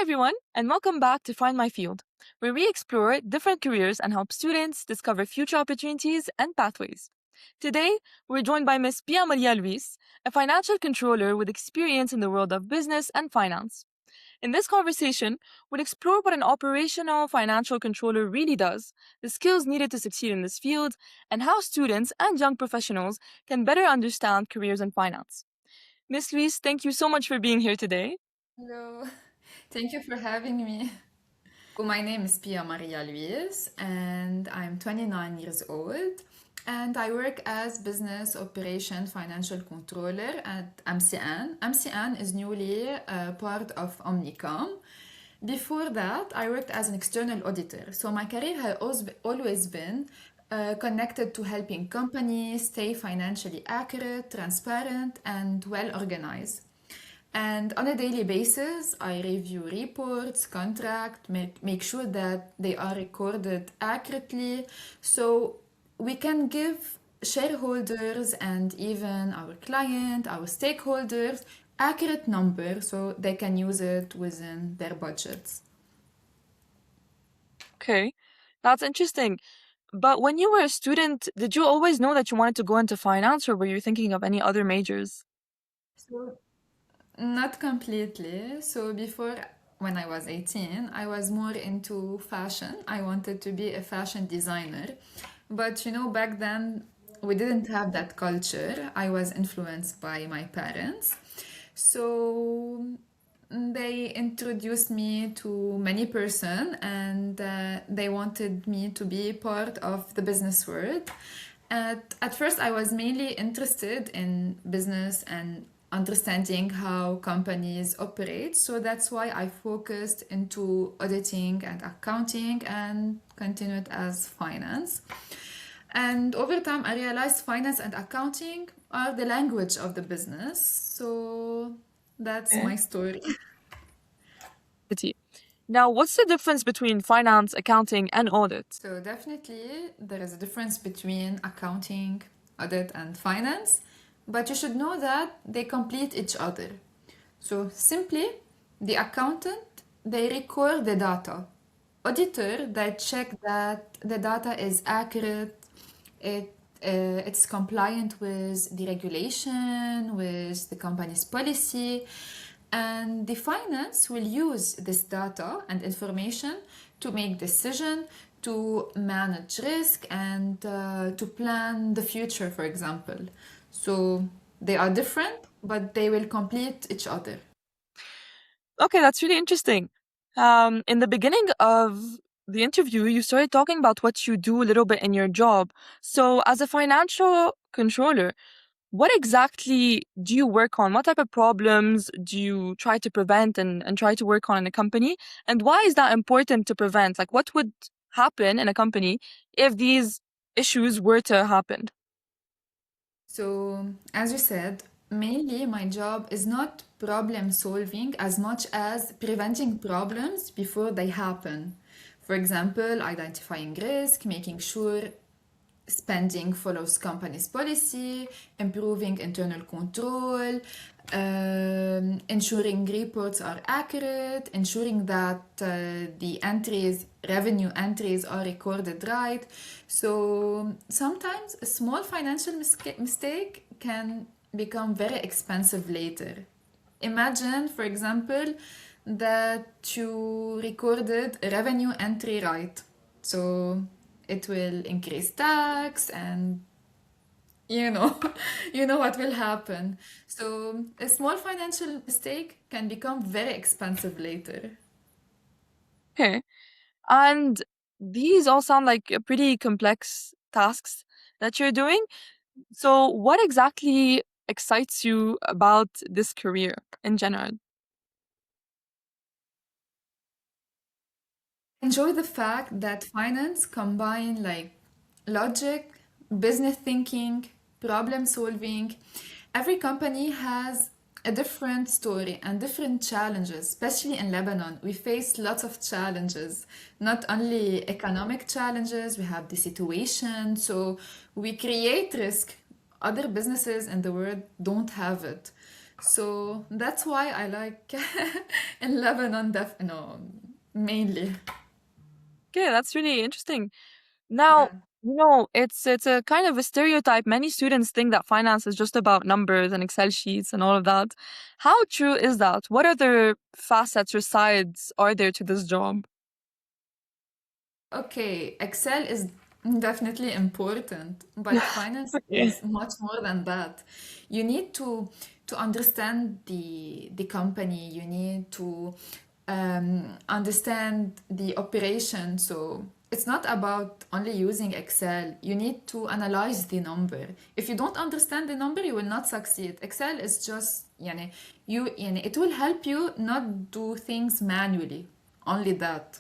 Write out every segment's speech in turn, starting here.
everyone, and welcome back to Find My Field, where we explore different careers and help students discover future opportunities and pathways. Today, we're joined by Miss Pia Maria Louis, a financial controller with experience in the world of business and finance. In this conversation, we'll explore what an operational financial controller really does, the skills needed to succeed in this field, and how students and young professionals can better understand careers in finance. Miss Louise, thank you so much for being here today. Hello, thank you for having me. My name is Pia Maria Louis and I'm 29 years old and I work as business operation financial controller at MCN. MCN is newly part of Omnicom. Before that, I worked as an external auditor. So my career has always been connected to helping companies stay financially accurate, transparent, and well organized. And on a daily basis, I review reports, contract, make sure that they are recorded accurately so we can give shareholders and even our client, our stakeholders, accurate number so they can use it within their budgets. Okay, that's interesting. But when you were a student, did you always know that you wanted to go into finance, or were you thinking of any other majors? So not completely. So before, when I was 18, I was more into fashion. I wanted to be a fashion designer. But back then we didn't have that culture. I was influenced by my parents. So they introduced me to many person and they wanted me to be part of the business world. At first, I was mainly interested in business and understanding how companies operate. So that's why I focused into auditing and accounting and continued as finance. And over time, I realized finance and accounting are the language of the business. So that's Okay. my story. City. Now, what's the difference between finance, accounting, and audit? So definitely there is a difference between accounting, audit, and finance, but you should know that they complete each other. So simply, the accountant, they record the data. Auditor, they check that the data is accurate, it it's compliant with the regulation, with the company's policy, and the finance will use this data and information to make decision, to manage risk, and to plan the future, for example. So they are different, but they will complete each other. Okay, that's really interesting. In the beginning of the interview, you started talking about what you do a little bit in your job. So, as a financial controller, what exactly do you work on? What type of problems do you try to prevent and try to work on in a company? And why is that important to prevent? Like, what would happen in a company if these issues were to happen? So, as you said, mainly my job is not problem solving as much as preventing problems before they happen. For example, identifying risk, making sure spending follows company's policy, improving internal control, ensuring reports are accurate, ensuring that the entries, revenue entries are recorded right. So sometimes a small financial mistake can become very expensive later. Imagine, for example, that you recorded a revenue entry right. So it will increase tax and you know you know what will happen. So a small financial mistake can become very expensive later. Okay. And these all sound like pretty complex tasks that you're doing. So, what exactly excites you about this career in general? Enjoy the fact that finance combine like logic, business thinking, problem solving. Every company has a different story and different challenges, especially in Lebanon. We face lots of challenges, not only economic challenges, we have the situation. So we create risk. Other businesses in the world don't have it. So that's why I like in Lebanon, no, mainly. Okay, that's really interesting. Now, Yeah. it's a kind of a stereotype. Many students think that finance is just about numbers and Excel sheets and all of that. How true is that? What other facets or sides are there to this job? Okay, Excel is definitely important, but finance Okay. is much more than that. You need to understand the company. You need to understand the operation. So it's not about only using Excel. You need to analyze the number. If you don't understand the number, you will not succeed. Excel is just يعني it will help you not do things manually. Only that.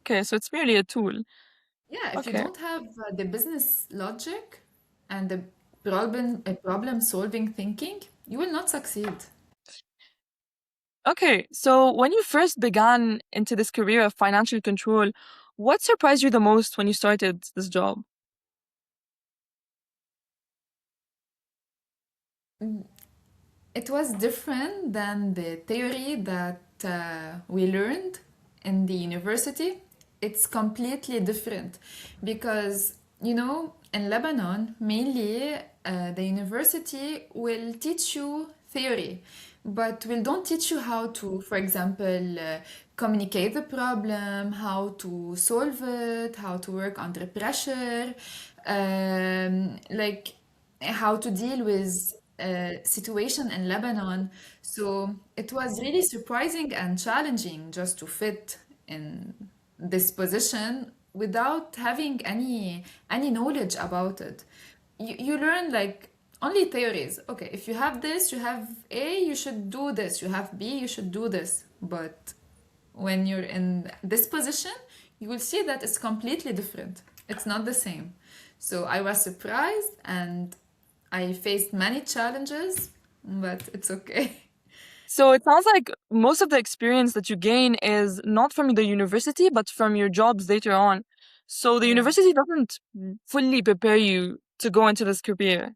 Okay, so it's merely a tool. Yeah, if you Okay. don't have the business logic and the problem solving thinking, you will not succeed. Okay, so when you first began into this career of financial control, what surprised you the most when you started this job? It was different than the theory that we learned in the university. It's completely different because, in Lebanon, mainly the university will teach you theory, but will don't teach you how to, for example, communicate the problem, how to solve it, how to work under pressure, like how to deal with situation in Lebanon. So it was really surprising and challenging just to fit in this position without having any knowledge about it. You learn like only theories. Okay, if you have this, you have A, you should do this. You have B, you should do this. But when you're in this position, you will see that it's completely different. It's not the same. So I was surprised and I faced many challenges, but it's okay. So it sounds like most of the experience that you gain is not from the university, but from your jobs later on. So the Yeah. university doesn't fully prepare you to go into this career.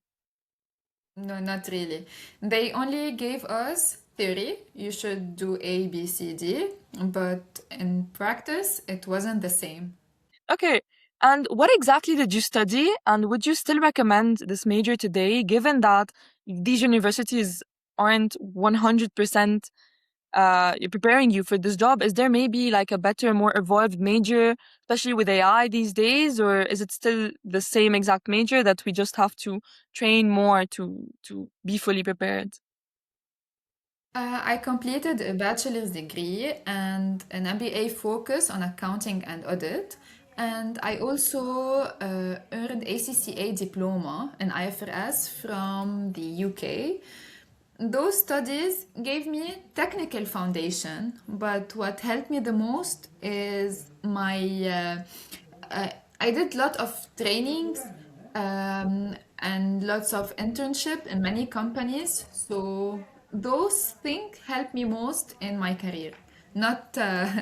No, not really. They only gave us theory. You should do A, B, C, D, but in practice, it wasn't the same. Okay. And what exactly did you study? And would you still recommend this major today, given that these universities aren't 100% preparing you for this job? Is there maybe like a better, more evolved major, especially with AI these days, or is it still the same exact major that we just have to train more to be fully prepared? I completed a bachelor's degree and an MBA focus on accounting and audit. And I also earned ACCA diploma in IFRS from the UK. Those studies gave me technical foundation, but what helped me the most is I did lot of trainings and lots of internship in many companies. So those things helped me most in my career, not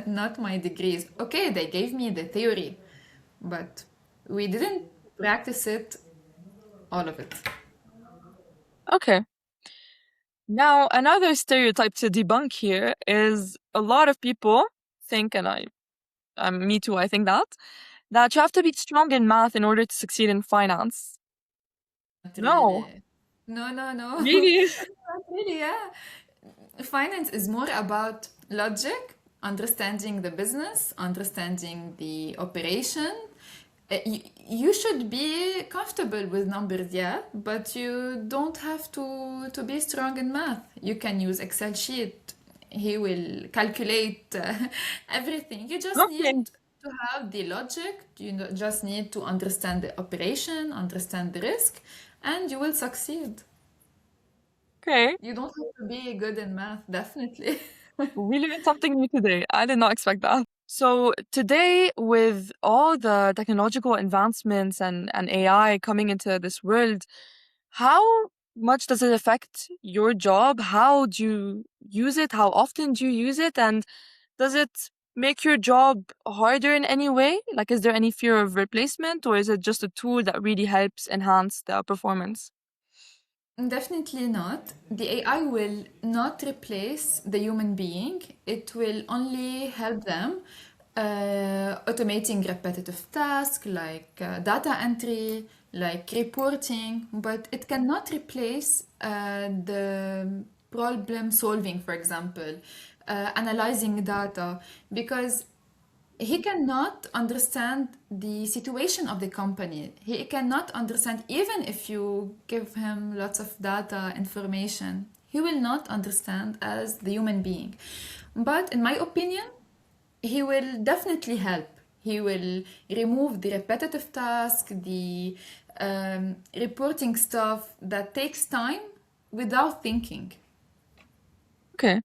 not my degrees. Okay, they gave me the theory, but we didn't practice it, all of it. Okay. Now, another stereotype to debunk here is a lot of people think, and me too, I think that you have to be strong in math in order to succeed in finance. Not No, really. No, no, no. really? Not really, yeah. Finance is more about logic, understanding the business, understanding the operation. You should be comfortable with numbers, yeah, but you don't have to be strong in math. You can use Excel sheet. He will calculate everything. You just need Okay, to have the logic. Just need to understand the operation, understand the risk, and you will succeed. okay. You don't have to be good in math, definitely. We learned something new today. I did not expect that. So today, with all the technological advancements and AI coming into this world, how much does it affect your job? How do you use it? How often do you use it? And does it make your job harder in any way? Like, is there any fear of replacement, or is it just a tool that really helps enhance the performance? Definitely not. The AI will not replace the human being. It will only help them automating repetitive tasks like data entry, like reporting, but it cannot replace the problem solving, for example, analyzing data, because he cannot understand the situation of the company. He cannot understand, even if you give him lots of data, information, he will not understand as the human being. But in my opinion, he will definitely help. He will remove the repetitive task, the reporting stuff that takes time without thinking. Okay.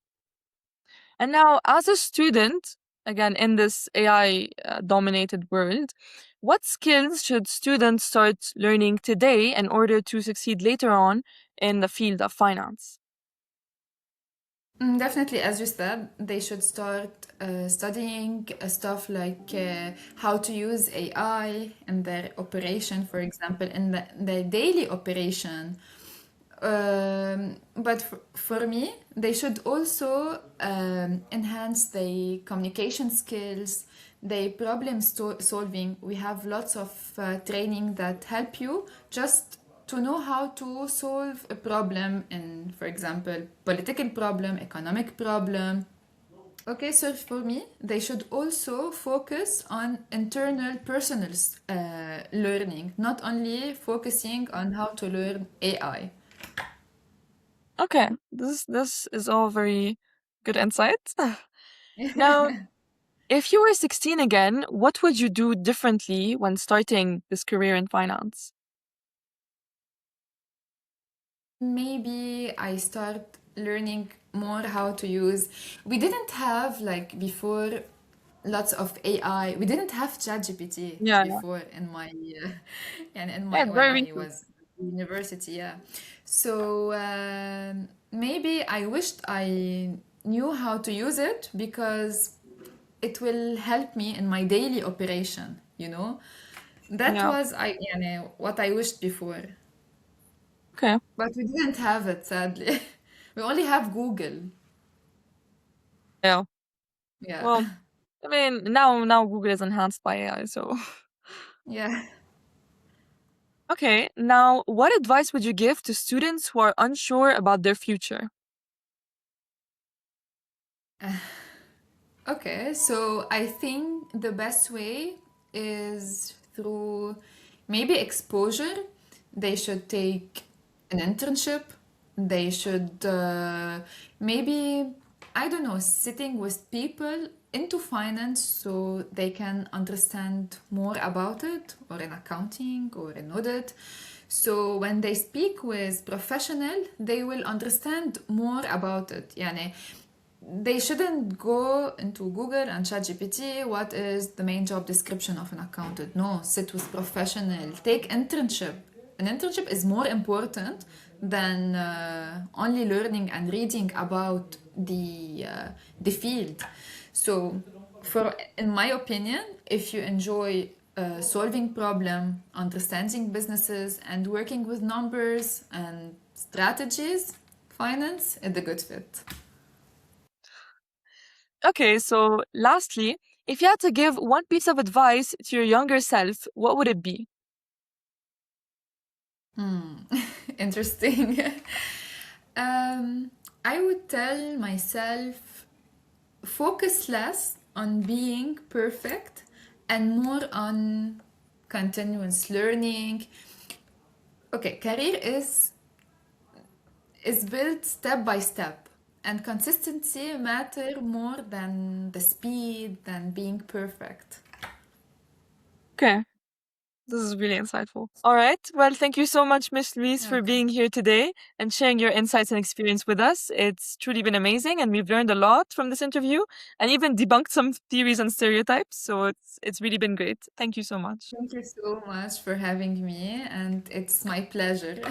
And now, as a student, again, in this AI dominated world, what skills should students start learning today in order to succeed later on in the field of finance? Definitely, as you said, they should start studying stuff like how to use AI in their operation, for example, in their daily operation. But for me, they should also enhance their communication skills, their problem solving. We have lots of training that help you just to know how to solve a problem in, for example, political problem, economic problem. Okay, so for me, they should also focus on internal personal learning, not only focusing on how to learn AI. Okay, this is all very good insights. Now, if you were 16 again, what would you do differently when starting this career in finance? Maybe I start learning more how to use. We didn't have like before lots of AI. We didn't have ChatGPT Yeah, yeah, before in my and in yeah, my it's when very I recent. was university. Yeah, so maybe I wished I knew how to use it because it will help me in my daily operation. That Yeah. was what I wished before. Okay. But we didn't have it, sadly. We only have Google. Yeah. Yeah. Well, I mean, now Google is enhanced by AI, so Yeah. okay. Now, what advice would you give to students who are unsure about their future? Okay, so I think the best way is through maybe exposure. They should take an internship. They should maybe, I don't know, sitting with people into finance so they can understand more about it, or in accounting or in audit. So when they speak with professional, they will understand more about it. يعني they shouldn't go into Google and ChatGPT. What is the main job description of an accountant? No, sit with professional. Take internship. An internship is more important than only learning and reading about the field. So, in my opinion, if you enjoy solving problem, understanding businesses, and working with numbers and strategies, finance is a good fit. Okay, so lastly, if you had to give one piece of advice to your younger self, what would it be? Interesting. um, I would tell myself focus less on being perfect and more on continuous learning. Okay, career is built step by step, and consistency matter more than the speed, than being perfect. Okay, this is really insightful. All right. Well, thank you so much, Miss Louise, for Okay. being here today and sharing your insights and experience with us. It's truly been amazing, and we've learned a lot from this interview and even debunked some theories and stereotypes. So it's really been great. Thank you so much. Thank you so much for having me, and it's my pleasure.